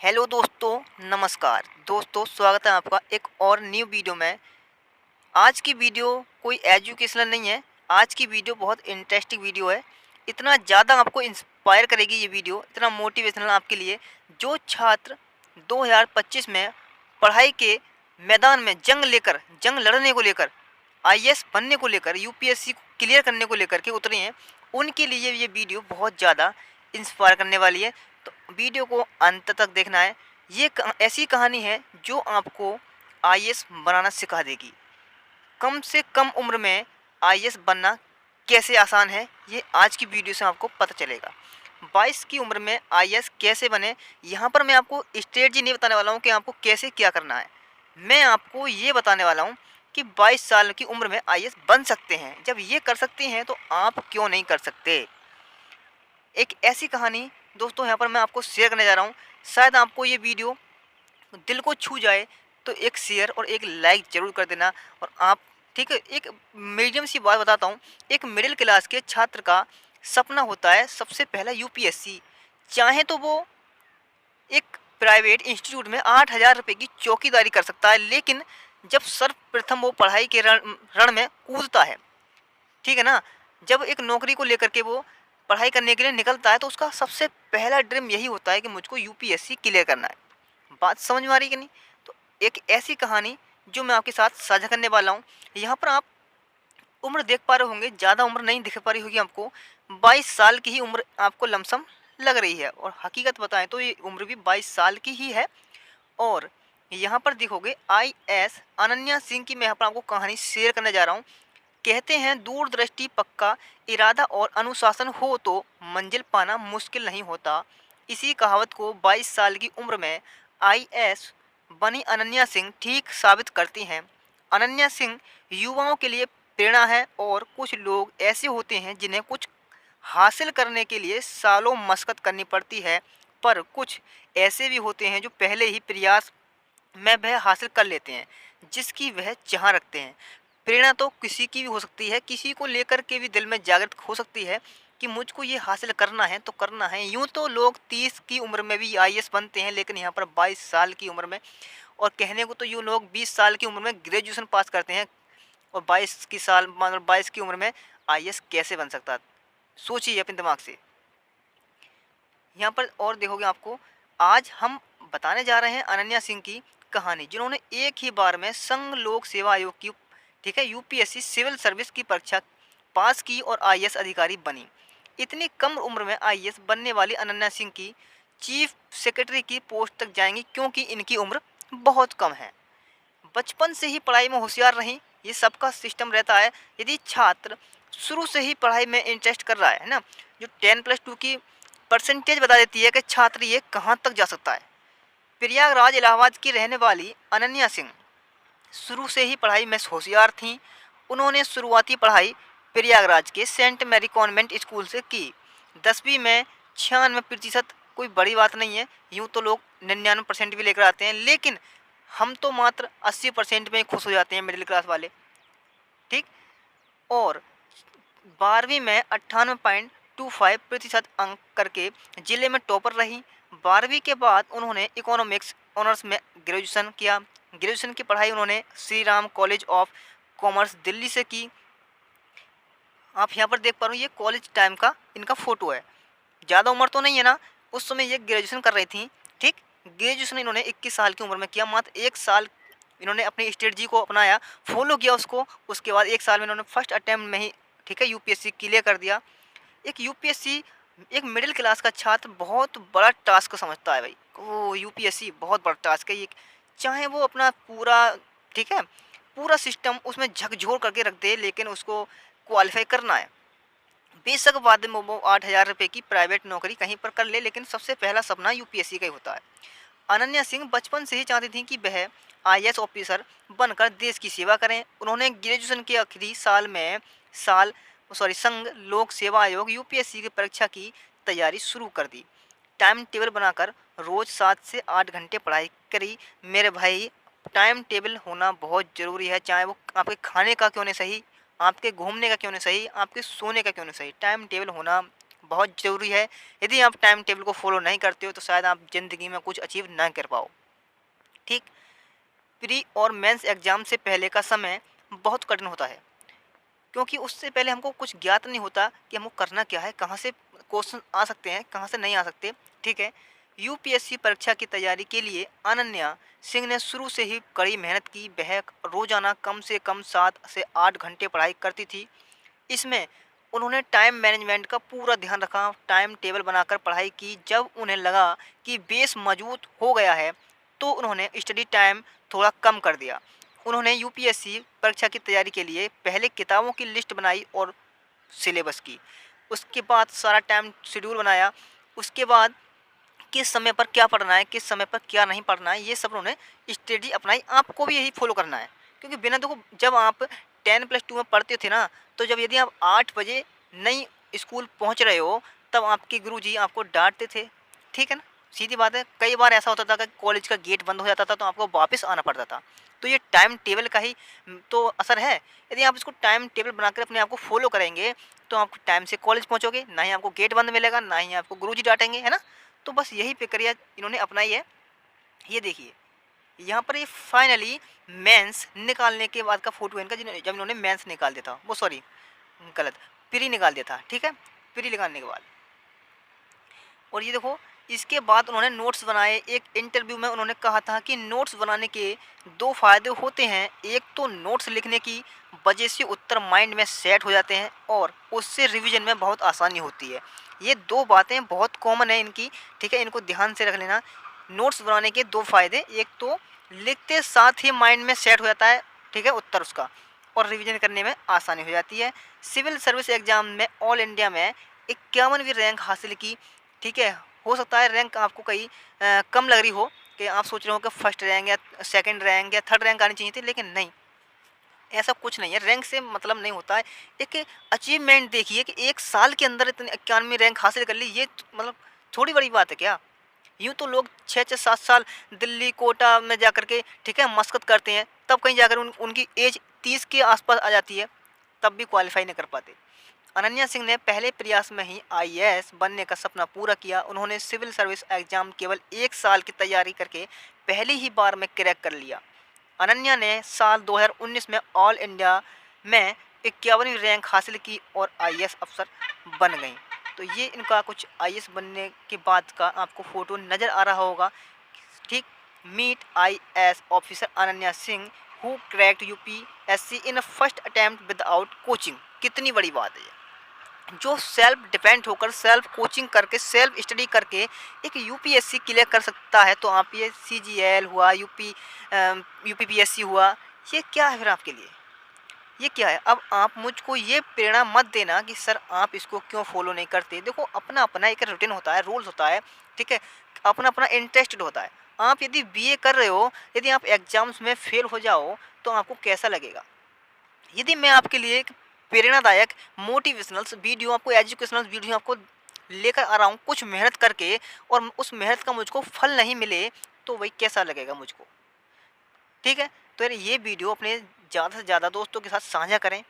Hello दोस्तों, नमस्कार दोस्तों, स्वागत है आपका एक और न्यू वीडियो में। आज की वीडियो कोई एजुकेशनल नहीं है। आज की वीडियो बहुत इंटरेस्टिंग वीडियो है। इतना ज़्यादा आपको इंस्पायर करेगी ये वीडियो, इतना मोटिवेशनल आपके लिए। जो छात्र 2025 में पढ़ाई के मैदान में जंग लड़ने को लेकर, आईएएस बनने को लेकर, यूपीएससी को क्लियर करने को लेकर के उतरे हैं, उनके लिए ये वीडियो बहुत ज़्यादा इंस्पायर करने वाली है। तो वीडियो को अंत तक देखना है। ये ऐसी कहानी है जो आपको आईएएस बनाना सिखा देगी। कम से कम उम्र में आईएएस बनना कैसे आसान है, ये आज की वीडियो से आपको पता चलेगा। 22 की उम्र में आईएएस कैसे बने, यहाँ पर मैं आपको स्ट्रेटजी नहीं बताने वाला हूँ कि आपको कैसे क्या करना है। मैं आपको ये बताने वाला हूँ कि 22 साल की उम्र में आईएएस बन सकते हैं। जब ये कर सकते हैं तो आप क्यों नहीं कर सकते। एक ऐसी कहानी दोस्तों यहाँ पर मैं आपको शेयर करने जा रहा हूँ। शायद आपको ये वीडियो दिल को छू जाए तो एक शेयर और एक लाइक ज़रूर कर देना। और आप ठीक है, एक मीडियम सी बात बताता हूँ। एक मिडिल क्लास के छात्र का सपना होता है सबसे पहला यूपीएससी। चाहे तो वो एक प्राइवेट इंस्टीट्यूट में 8,000 रुपये की चौकीदारी कर सकता है, लेकिन जब सर्वप्रथम वो पढ़ाई के रण में कूदता है, ठीक है ना, जब एक नौकरी को लेकर के वो पढ़ाई करने के लिए निकलता है, तो उसका सबसे पहला ड्रीम यही होता है कि मुझको यूपीएससी क्लियर करना है। बात समझ में आ रही कि नहीं। तो एक ऐसी कहानी जो मैं आपके साथ साझा करने वाला हूँ। यहाँ पर आप उम्र देख पा रहे होंगे, ज़्यादा उम्र नहीं दिख पा रही होगी आपको। 22 साल की ही उम्र आपको लमसम लग रही है, और हकीकत बताएं तो ये उम्र भी 22 साल की ही है। और यहाँ पर देखोगे आईएएस अनन्या सिंह की मैं यहाँ पर आपको कहानी शेयर करने जा रहा हूँ। कहते हैं दूरदृष्टि, पक्का इरादा और अनुशासन हो तो मंजिल पाना मुश्किल नहीं होता। इसी कहावत को 22 साल की उम्र में आईएएस बनी अनन्या सिंह ठीक साबित करती हैं। अनन्या सिंह युवाओं के लिए प्रेरणा है, और कुछ लोग ऐसे होते हैं जिन्हें कुछ हासिल करने के लिए सालों मशक्कत करनी पड़ती है, पर कुछ ऐसे भी होते हैं जो पहले ही प्रयास में वह हासिल कर लेते हैं जिसकी वह चाह रखते हैं। प्रेरणा तो किसी की भी हो सकती है, किसी को लेकर के भी दिल में जागृत हो सकती है कि मुझको ये हासिल करना है तो करना है। यूं तो लोग 30 की उम्र में भी आईएएस बनते हैं, लेकिन यहाँ पर 22 साल की उम्र में, और कहने को तो यूं लोग 20 साल की उम्र में ग्रेजुएशन पास करते हैं, और 22 की साल मतलब 22 की उम्र में आईएएस कैसे बन सकता। सोचिए अपने दिमाग से। यहाँ पर और देखोगे आपको, आज हम बताने जा रहे हैं अनन्या सिंह की कहानी, जिन्होंने एक ही बार में संघ लोक सेवा आयोग की, ठीक है, यूपीएससी सिविल सर्विस की परीक्षा पास की और आईएएस अधिकारी बनी। इतनी कम उम्र में आईएएस बनने वाली अनन्या सिंह की चीफ सेक्रेटरी की पोस्ट तक जाएंगी, क्योंकि इनकी उम्र बहुत कम है। बचपन से ही पढ़ाई में होशियार रहीं, ये सबका सिस्टम रहता है। यदि छात्र शुरू से ही पढ़ाई में इंटरेस्ट कर रहा है ना, जो 10+2 की परसेंटेज बता देती है कि छात्र ये कहाँ तक जा सकता है। प्रयागराज इलाहाबाद की रहने वाली अनन्या सिंह शुरू से ही पढ़ाई में होशियार थीं। उन्होंने शुरुआती पढ़ाई प्रयागराज के सेंट मैरी कॉन्वेंट स्कूल से की। 10वीं में 96%, कोई बड़ी बात नहीं है। यूँ तो लोग 99% भी लेकर आते हैं, लेकिन हम तो मात्र 80% में ही खुश हो जाते हैं, मिडिल क्लास वाले, ठीक। और 12वीं में 98.25% अंक करके जिले में टॉपर रही। 12वीं के बाद उन्होंने इकोनॉमिक्स ऑनर्स में ग्रेजुएशन किया। ग्रेजुएशन की पढ़ाई उन्होंने Shri Ram college of commerce Delhi से की। आप यहाँ पर देख पा रहे हो, ये कॉलेज टाइम का इनका फ़ोटो है। ज़्यादा उम्र तो नहीं है ना, उस समय ये ग्रेजुएशन कर रही थी, ठीक। ग्रेजुएशन इन्होंने 21 साल की उम्र में किया। मात्र 1 साल इन्होंने अपनी स्ट्रेटजी को अपनाया, फॉलो किया उसको। उसके बाद 1 साल में इन्होंने फर्स्ट अटैम्प्ट में ही, ठीक है, यूपीएससी क्लियर कर दिया। एक यूपीएससी, एक मिडिल क्लास का छात्र बहुत बड़ा टास्क समझता है भाई। वो यूपीएससी बहुत बड़ा टास्क है ये। चाहे वो अपना पूरा, ठीक है, पूरा सिस्टम उसमें झकझोर करके रख दे, लेकिन उसको क्वालिफाई करना है। बेशक बाद में वो 8,000 रुपये की प्राइवेट नौकरी कहीं पर कर ले, लेकिन सबसे पहला सपना यूपीएससी का ही होता है। अनन्या सिंह बचपन से ही चाहती थी कि वह आईएएस ऑफिसर बनकर देश की सेवा करें। उन्होंने ग्रेजुएशन के आखिरी साल में संघ लोक सेवा आयोग यूपीएससी की परीक्षा की तैयारी शुरू कर दी। टाइम टेबल बनाकर रोज 7 से 8 घंटे पढ़ाई करी। मेरे भाई, टाइम टेबल होना बहुत ज़रूरी है, चाहे वो आपके खाने का क्यों नहीं सही, आपके घूमने का क्यों नहीं सही, आपके सोने का क्यों नहीं सही, टाइम टेबल होना बहुत ज़रूरी है। यदि आप टाइम टेबल को फॉलो नहीं करते हो तो शायद आप ज़िंदगी में कुछ अचीव ना कर पाओ। ठीक। प्री और मेंस एग्ज़ाम से पहले का समय बहुत कठिन होता है, क्योंकि उससे पहले हमको कुछ ज्ञात नहीं होता कि हमको करना क्या है, कहाँ से क्वेश्चन आ सकते हैं, कहाँ से नहीं आ सकते। ठीक है। यूपीएससी परीक्षा की तैयारी के लिए अनन्या सिंह ने शुरू से ही कड़ी मेहनत की। वह रोजाना कम से कम 7 से 8 घंटे पढ़ाई करती थी। इसमें उन्होंने टाइम मैनेजमेंट का पूरा ध्यान रखा, टाइम टेबल बनाकर पढ़ाई की। जब उन्हें लगा कि बेस मजबूत हो गया है तो उन्होंने स्टडी टाइम थोड़ा कम कर दिया। उन्होंने यूपीएससी परीक्षा की तैयारी के लिए पहले किताबों की लिस्ट बनाई और सिलेबस की। उसके बाद सारा टाइम शेड्यूल बनाया। उसके बाद किस समय पर क्या पढ़ना है, किस समय पर क्या नहीं पढ़ना है, ये सब उन्होंने स्ट्रेटजी अपनाई। आपको भी यही फॉलो करना है, क्योंकि बिना देखो जब आप 10+2 में पढ़ते थे ना, तो जब यदि आप 8 बजे नहीं स्कूल पहुंच रहे हो तब आपके गुरुजी आपको डांटते थे। ठीक है ना, सीधी बात है। कई बार ऐसा होता था कि कॉलेज का गेट बंद हो जाता था तो आपको वापस आना पड़ता था। तो ये टाइम टेबल का ही तो असर है। यदि आप इसको टाइम टेबल बनाकर अपने आप को फॉलो करेंगे तो आप टाइम से कॉलेज पहुंचोगे, ना ही आपको गेट बंद मिलेगा, ना ही आपको गुरुजी डांटेंगे, है ना। तो बस यही प्रक्रिया इन्होंने अपनाई है। ये देखिए यहाँ पर ये फाइनली मेंस निकालने के बाद का फोटो है इनका, जब इन्होंने मेंस निकाल दिया था, वो सॉरी गलत, प्री निकाल दिया था। ठीक है, प्री निकालने के बाद और ये देखो इसके बाद उन्होंने नोट्स बनाए। एक इंटरव्यू में उन्होंने कहा था कि नोट्स बनाने के 2 फायदे होते हैं। एक तो नोट्स लिखने की वजह से उत्तर माइंड में सेट हो जाते हैं और उससे रिवीजन में बहुत आसानी होती है। ये 2 बातें बहुत कॉमन है इनकी। ठीक है, इनको ध्यान से रख लेना। नोट्स बनाने के 2 फायदे, एक तो लिखते साथ ही माइंड में सेट हो जाता है, ठीक है, उत्तर उसका, और रिवीजन करने में आसानी हो जाती है। सिविल सर्विस एग्जाम में ऑल इंडिया में 51वीं रैंक हासिल की। ठीक है, हो सकता है रैंक आपको कहीं कम लग रही हो, कि आप सोच रहे हो कि फर्स्ट रैंक या सेकंड रैंक या थर्ड रैंक आनी चाहिए थी, लेकिन नहीं, ऐसा कुछ नहीं है। रैंक से मतलब नहीं होता है। एक अचीवमेंट देखिए कि एक साल के अंदर इतनी 51वीं रैंक हासिल कर ली, ये मतलब थोड़ी बड़ी बात है क्या। यूँ तो लोग 6-7 साल दिल्ली कोटा में जा कर के, ठीक है, मशक्क़त करते हैं, तब कहीं जाकर उनकी एज 30 के आसपास आ जाती है, तब भी क्वालिफाई नहीं कर पाते। अनन्या सिंह ने पहले प्रयास में ही आईएएस बनने का सपना पूरा किया। उन्होंने सिविल सर्विस एग्जाम केवल 1 साल की तैयारी करके पहली ही बार में क्रैक कर लिया। अनन्या ने साल 2019 में ऑल इंडिया में 51वीं रैंक हासिल की और आईएएस अफसर बन गई। तो ये इनका कुछ आईएएस बनने के बाद का आपको फोटो नज़र आ रहा होगा। ठीक। Meet IAS officer Ananya Singh who cracked UPSC in first attempt without coaching. कितनी बड़ी बात है ये। जो सेल्फ डिपेंड होकर, सेल्फ कोचिंग करके, सेल्फ स्टडी करके एक यूपीएससी क्लियर कर सकता है, तो आप ये सीजीएल हुआ, यूपीपीएससी हुआ, ये क्या है फिर आपके लिए, ये क्या है। अब आप मुझको ये प्रेरणा मत देना कि सर आप इसको क्यों फॉलो नहीं करते। देखो अपना अपना एक रूटीन होता है, रूल्स होता है, ठीक है, अपना अपना इंटरेस्टेड होता है। आप यदि बीए कर रहे हो, यदि आप एग्जाम्स में फेल हो जाओ तो आपको कैसा लगेगा। यदि मैं आपके लिए एक प्रेरणादायक मोटिवेशनल वीडियो, आपको एजुकेशनल वीडियो आपको लेकर आ रहा हूँ कुछ मेहनत करके, और उस मेहनत का मुझको फल नहीं मिले, तो वही कैसा लगेगा मुझको। ठीक है, तो यार ये वीडियो अपने ज़्यादा से ज़्यादा दोस्तों के साथ साझा करें,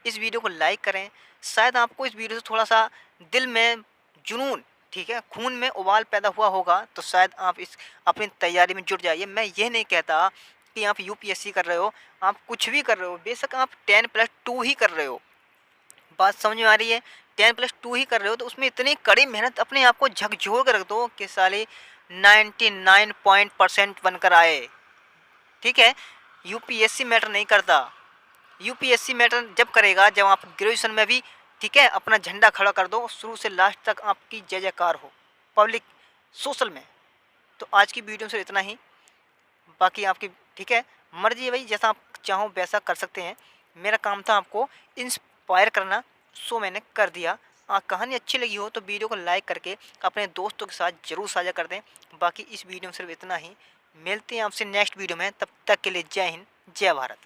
इस वीडियो को लाइक करें। शायद आपको इस वीडियो से थोड़ा सा दिल में जुनून, ठीक है, खून में उबाल पैदा हुआ होगा, तो शायद आप इस अपनी तैयारी में जुट जाइए। मैं ये नहीं कहता कि आप यूपीएससी कर रहे हो, आप कुछ भी कर रहे हो, बेशक आप 10+2 ही कर रहे हो, बात समझ में आ रही है, 10+2 ही कर रहे हो, तो उसमें इतनी कड़ी मेहनत अपने आप को झकझोर कर रख दो कि साले 99% बनकर आए। ठीक है, यूपीएससी मैटर नहीं करता। यूपीएससी मैटर जब करेगा जब आप ग्रेजुएशन में भी, ठीक है, अपना झंडा खड़ा कर दो, शुरू से लास्ट तक आपकी जय जयकार हो पब्लिक सोशल में। तो आज की वीडियो से इतना ही, बाकी आपकी, ठीक है, मर्जी है भाई, जैसा आप चाहो वैसा कर सकते हैं। मेरा काम था आपको इंस्पायर करना, सो मैंने कर दिया। कहानी अच्छी लगी हो तो वीडियो को लाइक करके अपने दोस्तों के साथ ज़रूर साझा कर दें। बाकी इस वीडियो में सिर्फ इतना ही, मिलते हैं आपसे नेक्स्ट वीडियो में, तब तक के लिए जय हिंद, जय भारत।